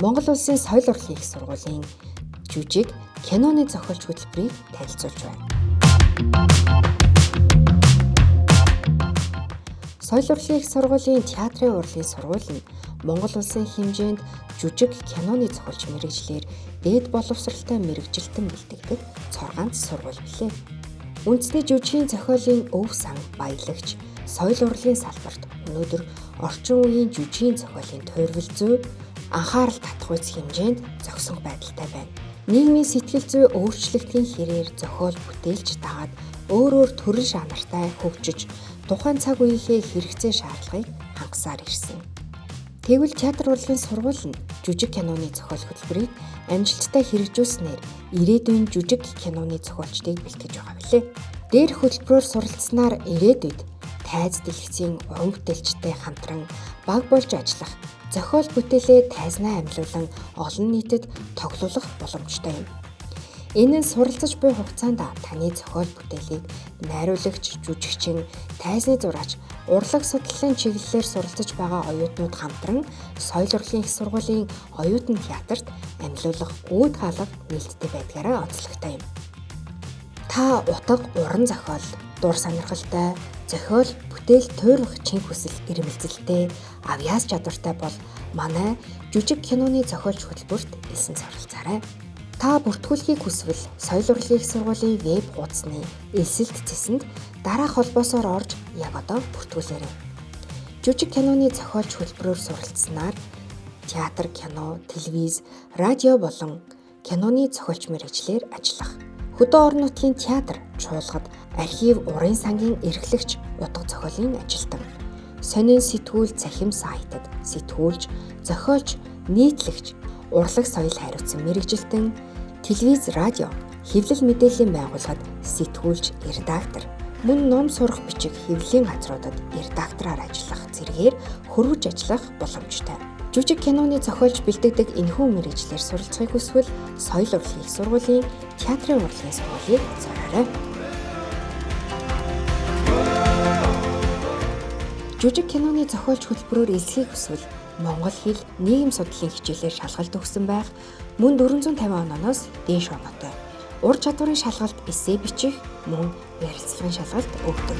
Монгол Улсын соёл урлагийн их сургуулийн жүжиг, киноны зохиолч хөтөлбөрийг танилцуулж байна. Соёл урлагийн их сургуулийн театрын урлагийн сургууль нь Монгол Улсын хэмжээнд жүжиг, киноны зохиолч мэргэжлэр дээд боловсралтай мэргэжилтэн бэлтгэдэг цоргаант сургууль билээ. Үндэсний жүжигийн зохиолын өв сан баялагч соёл урлагийн салбарт өнөөдөр орчин үеийн жүжигийн зохиолын туйрвал зүй анхаарал татах үс хэмжээнд зогсон байдалтай байна. Нийгмийн сэтгэл зүй өөрчлөлтийн хэрээр зохиол бүтээлж дагаад өөр төрөл жанртай хөгжиж тухайн цаг үеийнхээ хэрэгцээ шаардлагыг хангасаар ирсэн. Тэгвэл театр урлагийн сургууль нь жүжиг киноны зохиол хөтөлбөрийг амжилттай хэрэгжүүлснээр ирээдүйн жүжиг киноны зохиолчдыг бэлтгэж байгаа билээ. Дээрх хөтөлбөрөөр суралцсанаар ирээдүйд тайз дэлгэцийн уран бүтээлчтэй хамтран баг болж ажиллах, зохиол бүтээлээ тайзнаа амьлуулан олон нийтэд тоглуулах боломжтой юм. Энэ нь суралцж буй хугацаанд таны зохиол бүтээлийг найруулагч, жүжигчин, тайзны зураач, урлаг судлалын чиглэлээр суралцж байгаа оюутнууд хамтран соёл урлагийн их сургуулийн оюутан театрт амьлуулах үүд хаалга нээлттэй байдгаараа онцлогтой юм. Та утга уран зохиол, дур сонирхолтой, зохиол бүтээл туйрах чин хүсэл ирмэлзэлтэй, авьяас чадвартай бол манай жүжиг киноны зохиолч хөтөлбөрт элсэн суралцаарай. Та бүртгүүлэхийг хүсвэл соёл урлагийн их сургуулийн веб хуудасны элсэлт цэсэнд дараах холбоосоор орж яг одоо бүртгүүлээрэй. Жүжиг киноны зохиолч хөтөлбөрөөр суралцсанаар театр, кино, телевиз, радио болон киноны зохиолч мэргэжлэр ажиллах. Хөдөө орон нутгийн театр, чуулгад, архив, урын сангийн эрхлэгч, утга зохиолын ажилтан, сонин сэтгүүл цахим сайтад сэтгүүлж, зохиолч, нийтлэгч, урлаг соёл хариуцсан мэргэжилтэн, телевиз, радио, хэвлэл мэдээллийн байгууллагад сэтгүүлч, редактор, мөн ном сурах бичиг хэвлэлийн газруудад редактораар ажиллах зэргээр хөрвж ажиллах боломжтой. Жүжиг киноны зохиолж бэлтгэдэг энэхүү мэргэжлэр суралцахыг хүсвэл соёл урлагийн их сургуулийн театрын урлагийн сургуулийг зориорой. Жүжиг киноны зохиолч хөтөлбөрөөр элсхийг хүсвэл Монгол хэл, нийгэм судлалын хичээлээр шалгалт өгсөн байх, мөн 450 онооноос дээш оноотой. Ур чадварын шалгалт эссе бичих, мөн ярилцлагын шалгалт өгдөг.